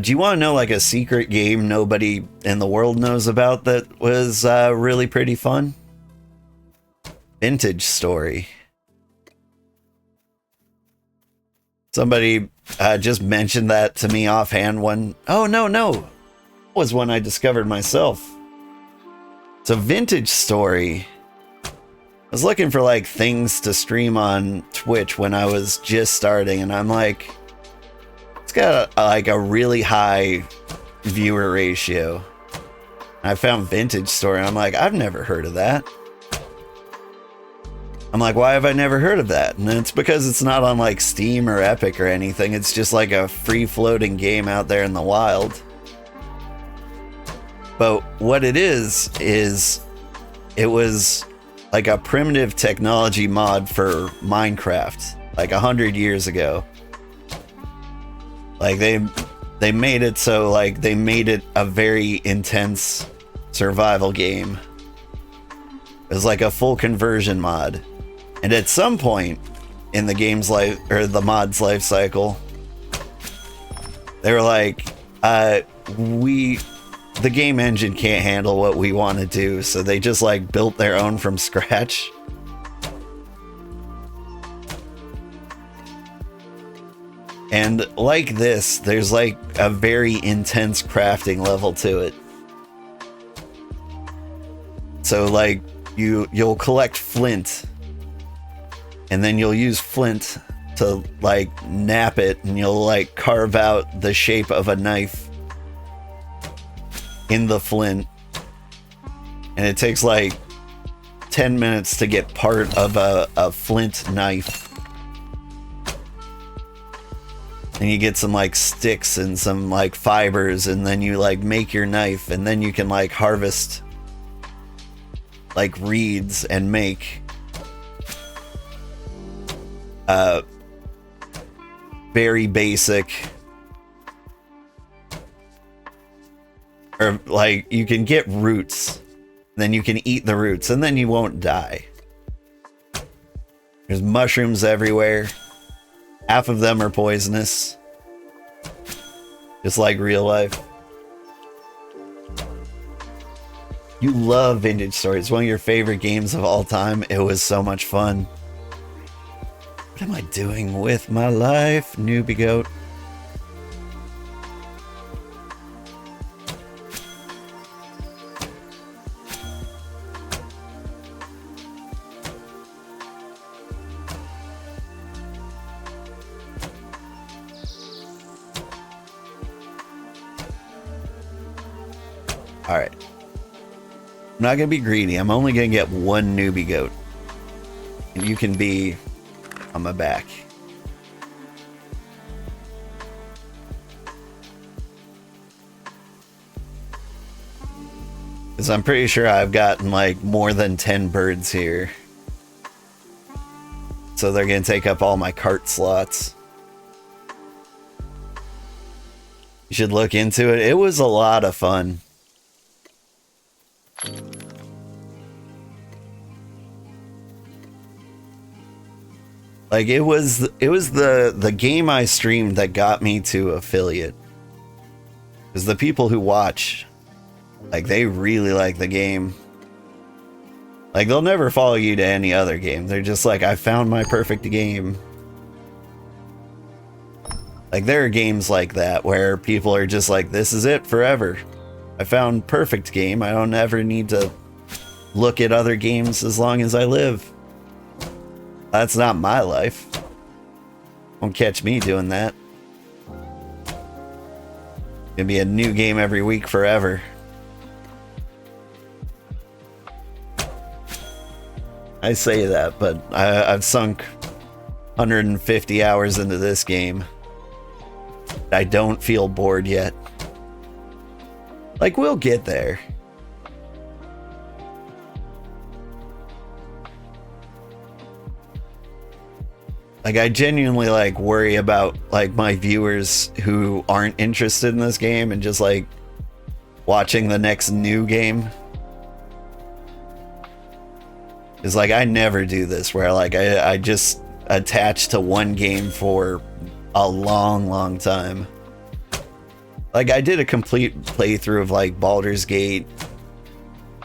Do you want to know like a secret game nobody in the world knows about that was really pretty fun? Vintage Story. Somebody just mentioned that to me offhand Oh, no. It was one I discovered myself. It's a Vintage Story. I was looking for like things to stream on Twitch when I was just starting, and I'm like, it's got like a really high viewer ratio. I found Vintage Story, and I'm like, I've never heard of that. I'm like, why have I never heard of that? And it's because it's not on like Steam or Epic or anything. It's just like a free floating game out there in the wild. But what it is it was like a primitive technology mod for Minecraft, like 100 years ago. Like they made it so like they made it a very intense survival game. It was like a full conversion mod. And at some point in the game's life, or the mod's life cycle, they were like, the game engine can't handle what we want to do, so they just like built their own from scratch. And like this, there's like a very intense crafting level to it. So like you'll collect flint, and then you'll use flint to like nap it, and you'll like carve out the shape of a knife in the flint. And it takes like 10 minutes to get part of a flint knife. And you get some like sticks and some like fibers, and then you like make your knife, and then you can like harvest like reeds and make very basic, or like you can get roots, then you can eat the roots, and then you won't die. There's mushrooms everywhere. Half of them are poisonous, just like real life. You love Vintage Story. It's one of your favorite games of all time. It was so much fun. What am I doing with my life, newbie goat? All right. I'm not going to be greedy. I'm only going to get one newbie goat. And you can be on my back. Because I'm pretty sure I've gotten like more than 10 birds here. So they're going to take up all my cart slots. You should look into it. It was a lot of fun. Like it was the game I streamed that got me to affiliate. Because the people who watch, like, they really like the game. Like, they'll never follow you to any other game. They're just like, I found my perfect game. Like, there are games like that where people are just like, this is it forever. I found perfect game. I don't ever need to look at other games as long as I live. That's not my life. Won't catch me doing that. Gonna be a new game every week forever. I say that, but I've sunk 150 hours into this game. I don't feel bored yet. Like, we'll get there. Like, I genuinely, like, worry about, like, my viewers who aren't interested in this game and just, like, watching the next new game. It's like, I never do this where, like, I just attach to one game for a long, long time. Like, I did a complete playthrough of, like, Baldur's Gate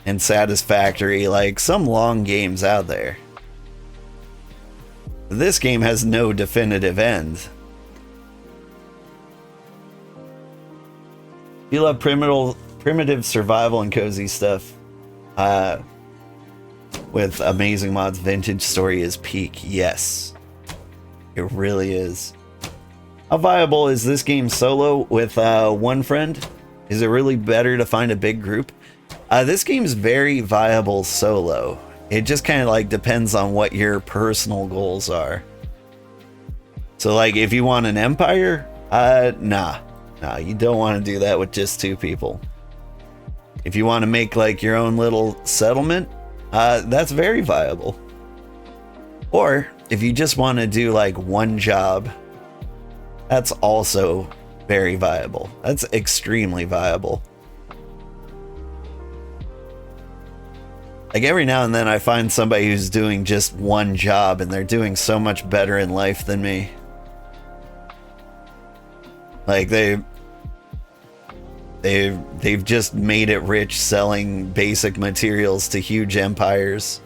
and Satisfactory, like, some long games out there. This game has no definitive end. If you love primitive survival and cozy stuff, with amazing mods, Vintage Story is peak. Yes, it really is. How viable is this game solo with one friend? Is it really better to find a big group? This game's very viable solo. It just kind of like depends on what your personal goals are. So like if you want an empire, nah, you don't want to do that with just 2 people. If you want to make like your own little settlement, that's very viable. Or if you just want to do like one job, that's also very viable. That's extremely viable. Like every now and then I find somebody who's doing just one job and they're doing so much better in life than me. Like they've just made it rich selling basic materials to huge empires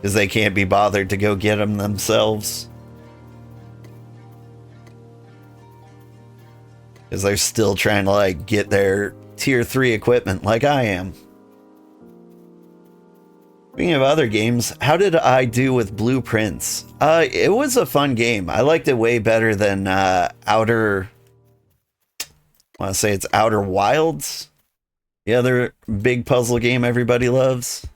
because they can't be bothered to go get them themselves. Because they're still trying to like get their tier 3 equipment like I am. Speaking of other games, how did I do with Blueprints? It was a fun game. I liked it way better than Outer... I want to say it's Outer Wilds, the other big puzzle game everybody loves.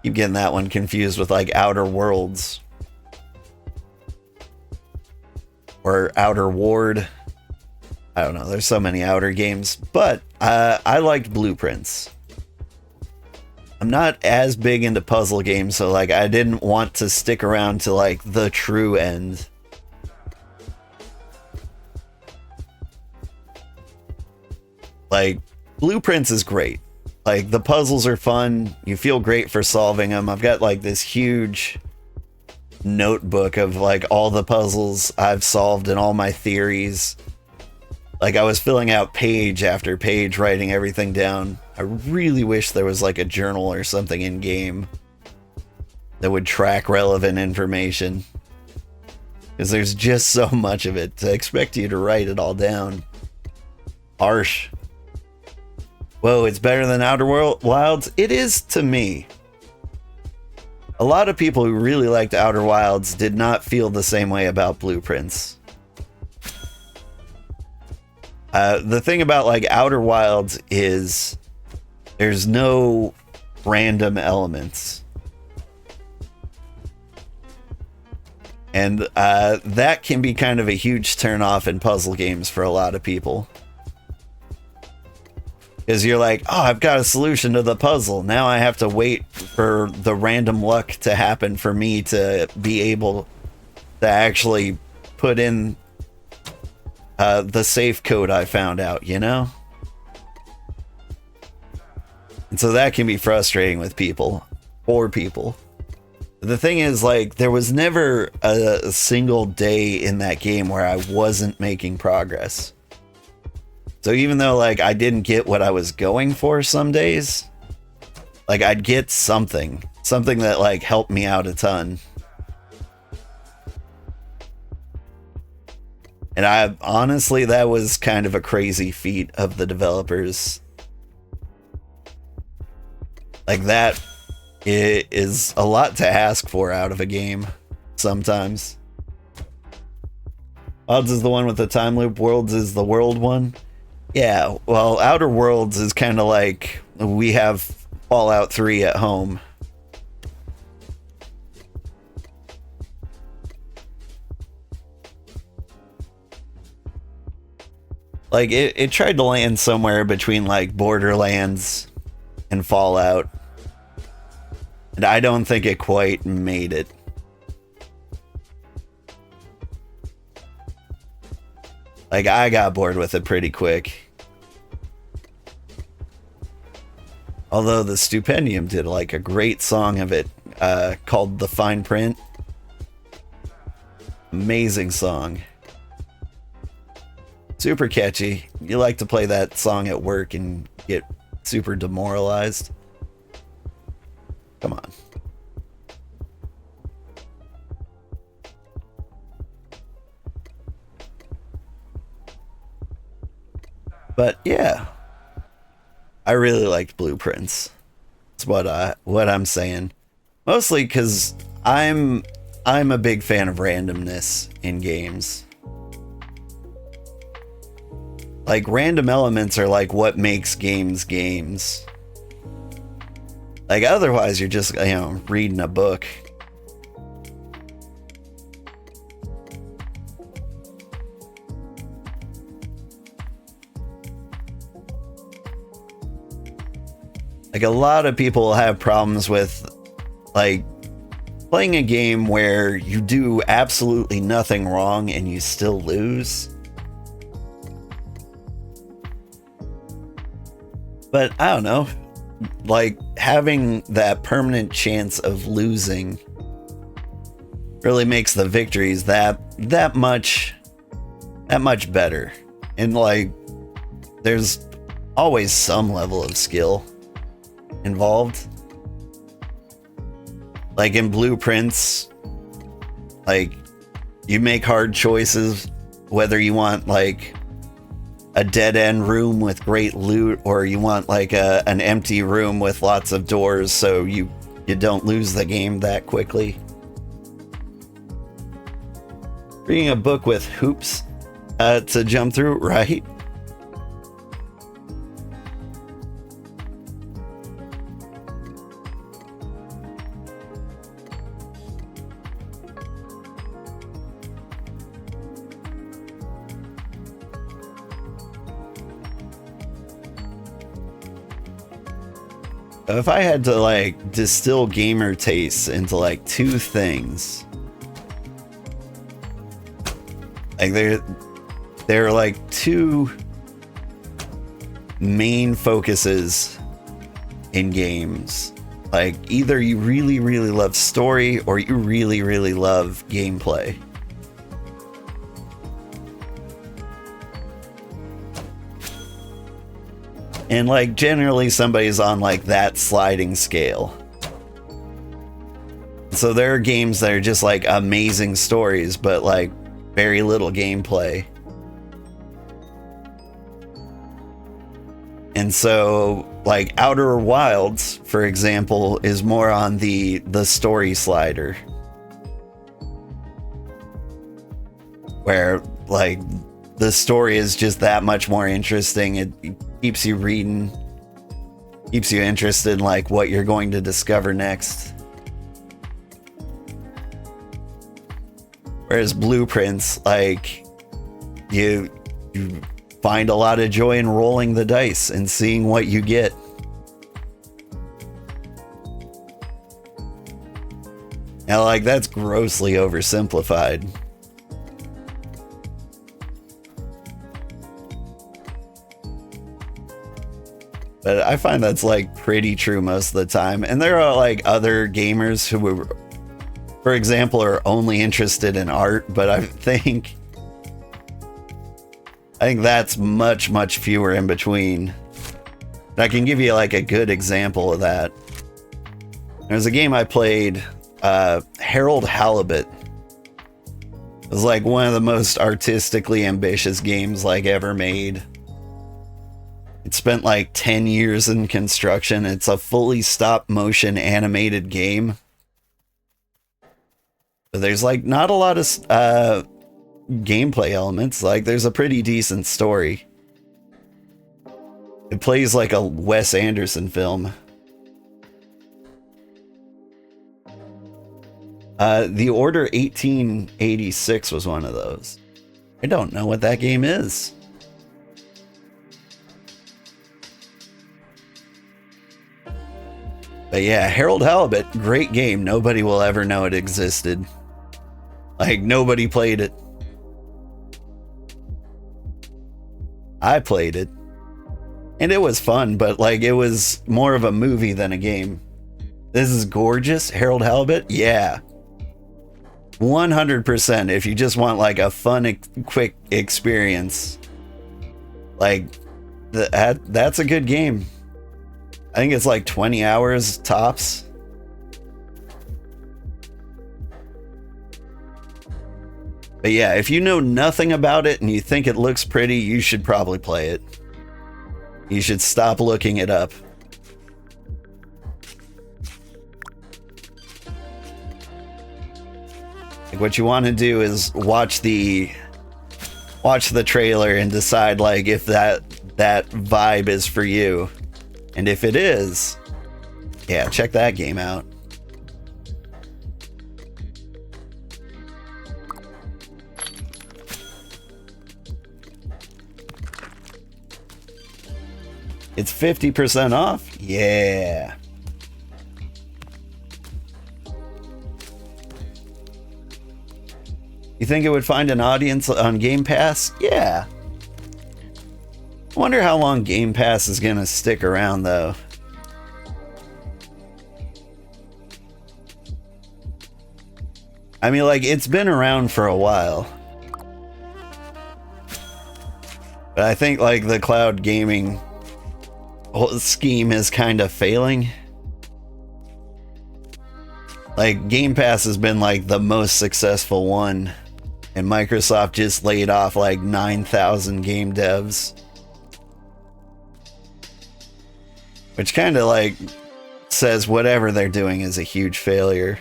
Keep getting that one confused with like Outer Worlds or Outer Ward. I don't know. There's so many Outer games, but I liked Blueprints. I'm not as big into puzzle games, so like I didn't want to stick around to like the true end. Like, Blueprints is great. Like, the puzzles are fun. You feel great for solving them. I've got, like, this huge notebook of, like, all the puzzles I've solved and all my theories. Like, I was filling out page after page, writing everything down. I really wish there was, like, a journal or something in-game that would track relevant information. Because there's just so much of it to expect you to write it all down. Harsh. Whoa, it's better than Outer Wilds? It is to me. A lot of people who really liked Outer Wilds did not feel the same way about Blueprints. The thing about like Outer Wilds is there's no random elements. And that can be kind of a huge turnoff in puzzle games for a lot of people. Because you're like, oh, I've got a solution to the puzzle. Now I have to wait for the random luck to happen for me to be able to actually put in the safe code I found out, you know? And so that can be frustrating with people. For people. The thing is, like, there was never a single day in that game where I wasn't making progress. So even though, like, I didn't get what I was going for some days, like, I'd get something that, like, helped me out a ton. And honestly, that was kind of a crazy feat of the developers. Like, that is a lot to ask for out of a game, sometimes. Odds is the one with the time loop, Worlds is the world one. Yeah, well, Outer Worlds is kind of like we have Fallout 3 at home. Like, it tried to land somewhere between, like, Borderlands and Fallout. And I don't think it quite made it. Like, I got bored with it pretty quick. Although the Stupendium did like a great song of it called The Fine Print. Amazing song. Super catchy. You like to play that song at work and get super demoralized. Come on. But yeah, I really liked Blueprints. That's what I'm saying. Mostly because I'm a big fan of randomness in games. Like, random elements are like what makes games games. Like, otherwise you're just, reading a book. Like, a lot of people have problems with, like, playing a game where you do absolutely nothing wrong and you still lose. But I don't know, like, having that permanent chance of losing really makes the victories that much better. And like, there's always some level of skill involved. Like in Blueprints, like, you make hard choices whether you want like a dead-end room with great loot, or you want like an empty room with lots of doors so you don't lose the game that quickly. Reading a book with hoops to jump through, right? If I had to like distill gamer tastes into like two things, like there are like two main focuses in games. Like, either you really, really love story or you really, really love gameplay. And like, generally somebody's on like that sliding scale. So there are games that are just like amazing stories, but like very little gameplay. And so like Outer Wilds, for example, is more on the story slider, where like the story is just that much more interesting. It keeps you reading, keeps you interested in like what you're going to discover next. Whereas Blueprints, like, you find a lot of joy in rolling the dice and seeing what you get. Now, like, that's grossly oversimplified. But I find that's like pretty true most of the time. And there are like other gamers who, for example, are only interested in art, but I think that's much, much fewer in between. And I can give you like a good example of that. There's a game I played, Harold Halibut. It was like one of the most artistically ambitious games like ever made. It spent like 10 years in construction. It's a fully stop motion animated game. But there's like not a lot of gameplay elements. Like, there's a pretty decent story. It plays like a Wes Anderson film. The Order 1886 was one of those. I don't know what that game is. But yeah, Harold Halibut, great game. Nobody will ever know it existed. Like, nobody played it. I played it. And it was fun, but like, it was more of a movie than a game. This is gorgeous. Harold Halibut? Yeah. 100%. If you just want like a fun, quick experience, Like, that's a good game. I think it's like 20 hours tops. But yeah, if you know nothing about it and you think it looks pretty, you should probably play it. You should stop looking it up. Like, what you want to do is watch the trailer and decide like if that vibe is for you. And if it is, yeah, check that game out. It's 50% off? Yeah. You think it would find an audience on Game Pass? Yeah. I wonder how long Game Pass is gonna stick around, though. I mean, like, it's been around for a while. But I think, like, the cloud gaming scheme is kind of failing. Like, Game Pass has been like the most successful one, and Microsoft just laid off like 9,000 game devs, which kind of like says whatever they're doing is a huge failure.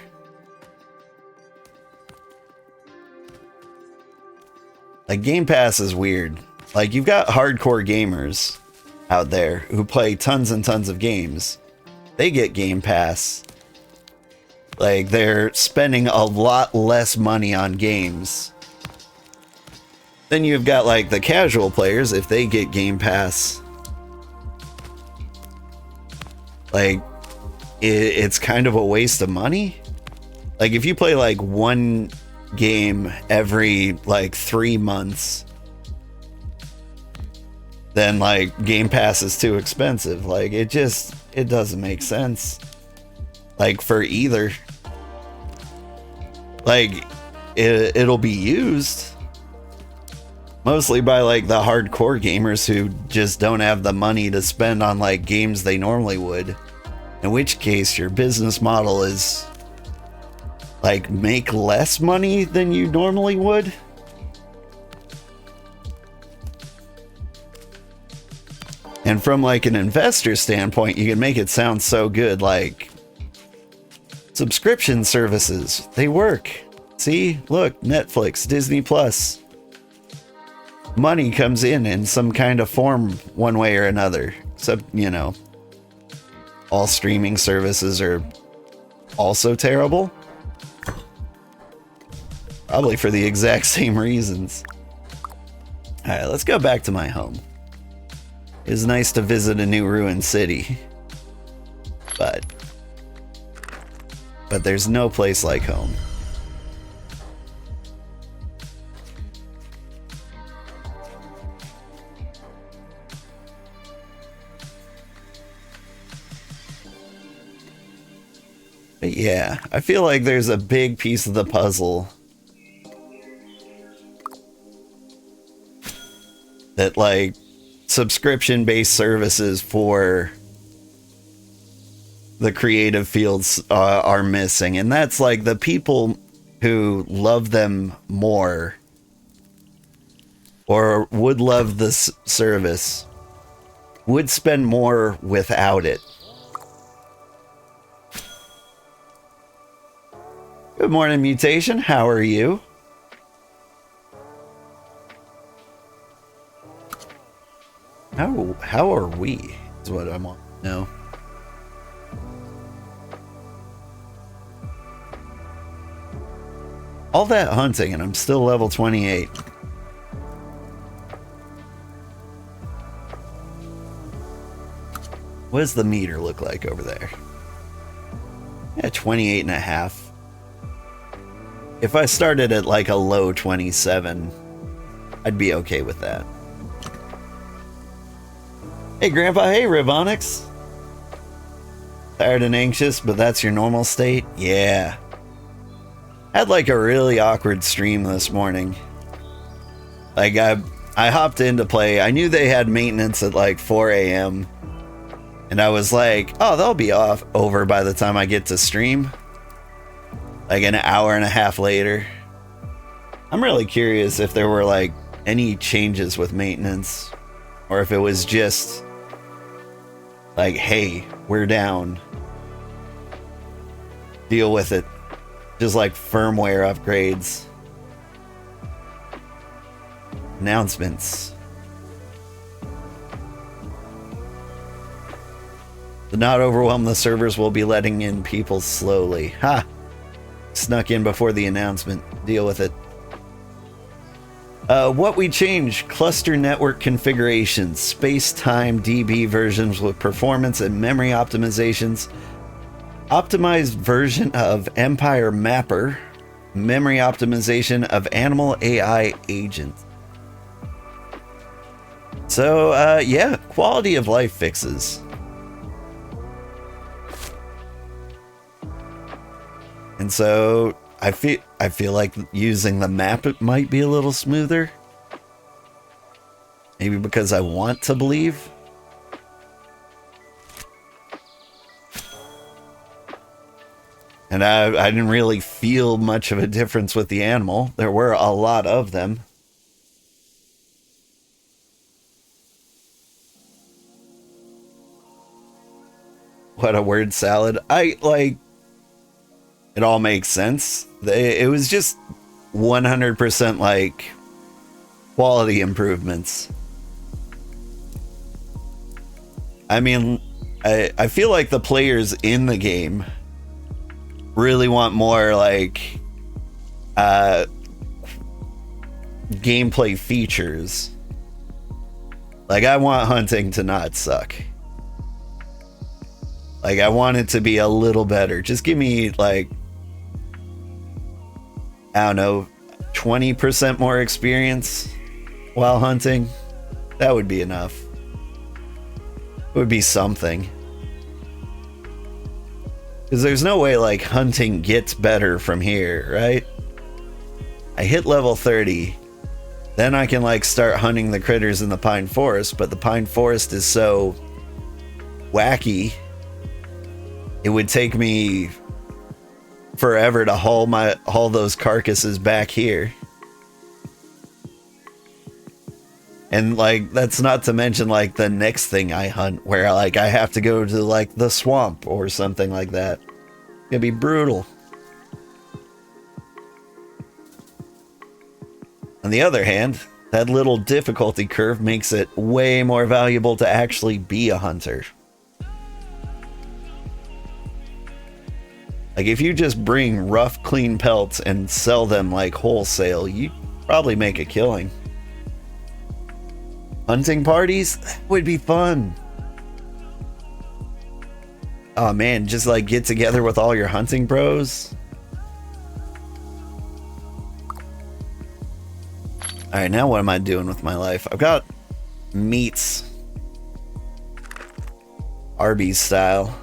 Like, Game Pass is weird. Like, you've got hardcore gamers out there who play tons and tons of games. They get Game Pass. Like, they're spending a lot less money on games. Then you've got like the casual players, if they get Game Pass. Like, it's kind of a waste of money. Like, if you play like one game every like 3 months, then like Game Pass is too expensive. Like, it doesn't make sense. Like, for either. Like, it'll be used mostly by like the hardcore gamers who just don't have the money to spend on like games they normally would. In which case your business model is like make less money than you normally would. And from like an investor standpoint, you can make it sound so good, like subscription services, they work. See, look, Netflix, Disney Plus. Money comes in some kind of form one way or another. Except, you know, all streaming services are also terrible. Probably for the exact same reasons. Alright, let's go back to my home. It's nice to visit a new ruined city. But there's no place like home. But yeah, I feel like there's a big piece of the puzzle that like subscription-based services for the creative fields are missing, and that's like the people who love them more or would love this service would spend more without it. Good morning, Mutation. How are you? How are we? Is what I want to know. All that hunting and I'm still level 28. What does the meter look like over there? Yeah, 28 and a half. If I started at like a low 27, I'd be okay with that. Hey Grandpa, hey Rivonix. Tired and anxious, but that's your normal state? Yeah. Had like a really awkward stream this morning. Like I hopped in to play. I knew they had maintenance at like 4 a.m. And I was like, oh, they'll be over by the time I get to stream. Like an hour and a half later. I'm really curious if there were like any changes with maintenance. Or if it was just like, hey, we're down. Deal with it. Just like firmware upgrades. Announcements. To not overwhelm the servers, will be letting in people slowly. Ha! Snuck in before the announcement. Deal with it. What we changed: cluster network configurations, space-time DB versions with performance and memory optimizations, optimized version of Empire Mapper, memory optimization of Animal AI Agent. So, yeah, quality of life fixes. And so I feel like using the map, it might be a little smoother. Maybe because I want to believe. And I didn't really feel much of a difference with the animal. There were a lot of them. What a word salad. It all makes sense. It was just 100% like quality improvements. I mean, I feel like the players in the game really want more like gameplay features. Like, I want hunting to not suck. Like, I want it to be a little better. Just give me like, I don't know, 20% more experience while hunting. That would be enough. It would be something. Because there's no way like hunting gets better from here, right? I hit level 30. Then I can like start hunting the critters in the pine forest. But the pine forest is so wacky. It would take me forever to haul those carcasses back here. And like, that's not to mention like the next thing I hunt where like I have to go to like the swamp or something like that. It'd be brutal. On the other hand, that little difficulty curve makes it way more valuable to actually be a hunter. Like, if you just bring rough, clean pelts and sell them like wholesale, you probably make a killing. Hunting parties? That would be fun. Oh man, just like get together with all your hunting bros. Alright, now what am I doing with my life? I've got meats. Arby's style.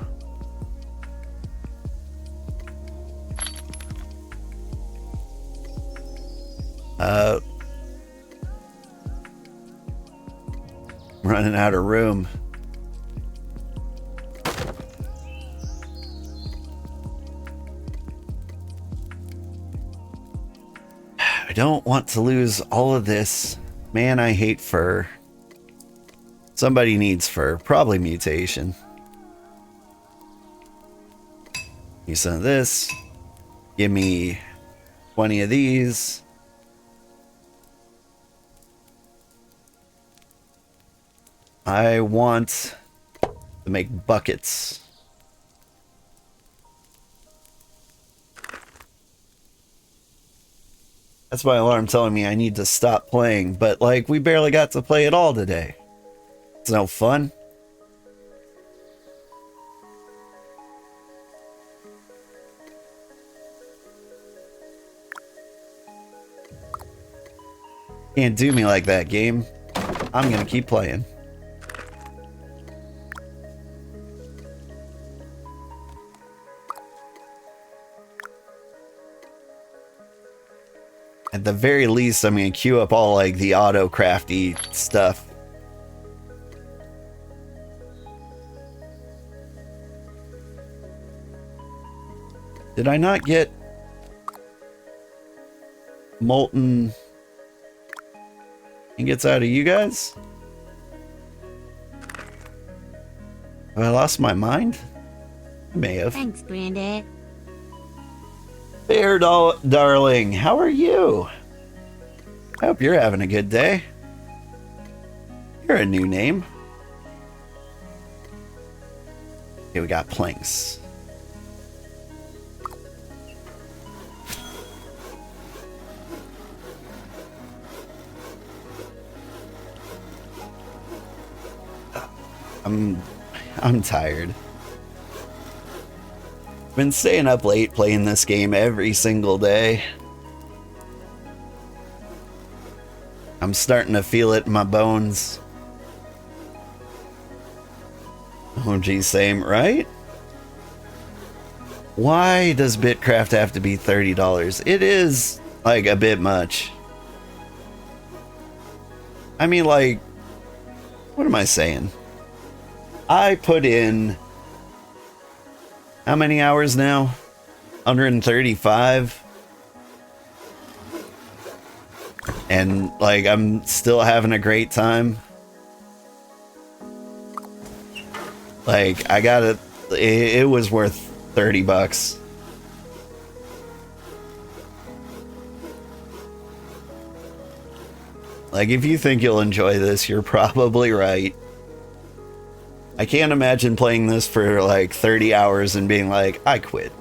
Running out of room. I don't want to lose all of this. Man, I hate fur. Somebody needs fur. Probably mutation. Give me some of this. Give me 20 of these. I want to make buckets. That's my alarm telling me I need to stop playing, but like, we barely got to play at all today. It's no fun. Can't do me like that, game. I'm gonna keep playing. At the very least, I'm gonna queue up all like the auto crafty stuff. Did I not get molten ingots out of you guys? Have I lost my mind? I may have. Thanks, Granddad. Bear darling, how are you? I hope you're having a good day. You're a new name. Okay, we got planks. I'm tired. Been staying up late playing this game every single day. I'm starting to feel it in my bones. Oh geez, same, right? Why does BitCraft have to be $30? It is like a bit much. I mean, like, what am I saying? I put in how many hours now? 135. And like I'm still having a great time. Like I got it, it was worth $30. Like if you think you'll enjoy this, you're probably right. I can't imagine playing this for like 30 hours and being like, I quit.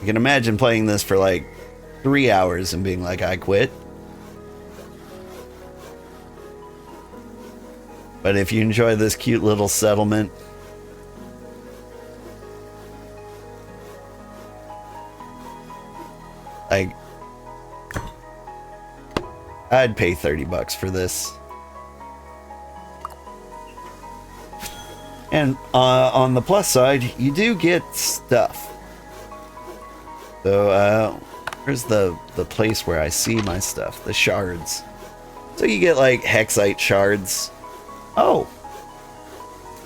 I can imagine playing this for like 3 hours and being like, I quit. But if you enjoy this cute little settlement, like, I'd pay $30 for this. And on the plus side, you do get stuff. So where's the place where I see my stuff? The shards. So you get like hexite shards. Oh,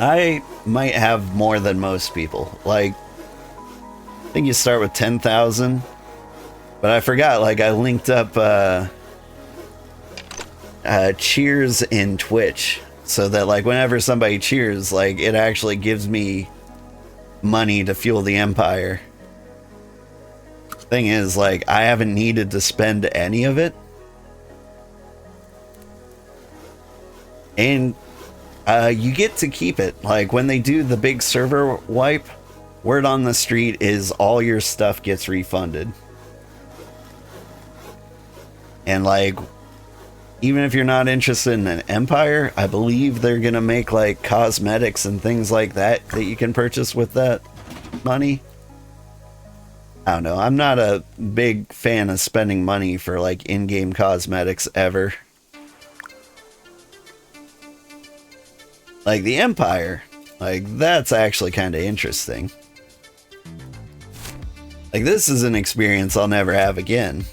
I might have more than most people. Like, I think you start with 10,000. But I forgot, like I linked up cheers in Twitch. So that like whenever somebody cheers, like it actually gives me money to fuel the empire. Thing is, like I haven't needed to spend any of it. And you get to keep it. Like when they do the big server wipe, word on the street is all your stuff gets refunded. And like even if you're not interested in an empire, I believe they're gonna make like cosmetics and things like that you can purchase with that money. I don't know. I'm not a big fan of spending money for like in-game cosmetics ever. Like the empire, like that's actually kind of interesting. Like this is an experience I'll never have again.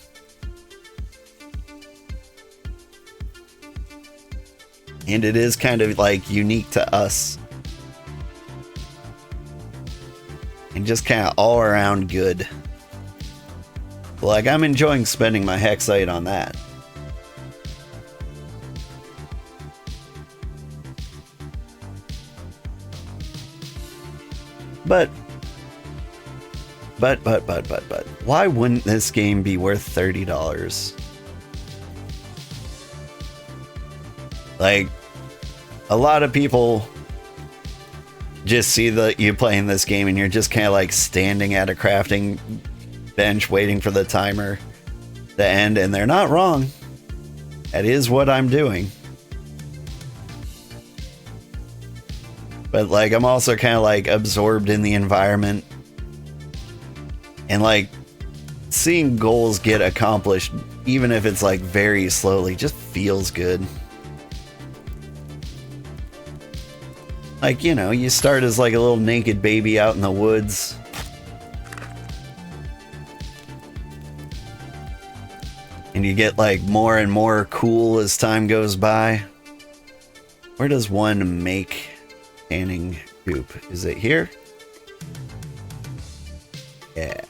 And it is kind of like unique to us. And just kind of all around good. Like I'm enjoying spending my hexite on that. But why wouldn't this game be worth $30? Like, a lot of people just see that you playing this game and you're just kind of like standing at a crafting bench waiting for the timer to end, and they're not wrong. That is what I'm doing. But like, I'm also kind of like absorbed in the environment. And like, seeing goals get accomplished, even if it's like very slowly, just feels good. Like, you know, you start as like a little naked baby out in the woods. And And you get like more and more cool as time goes by. Where does one make tanning goop? Is it here? Yeah.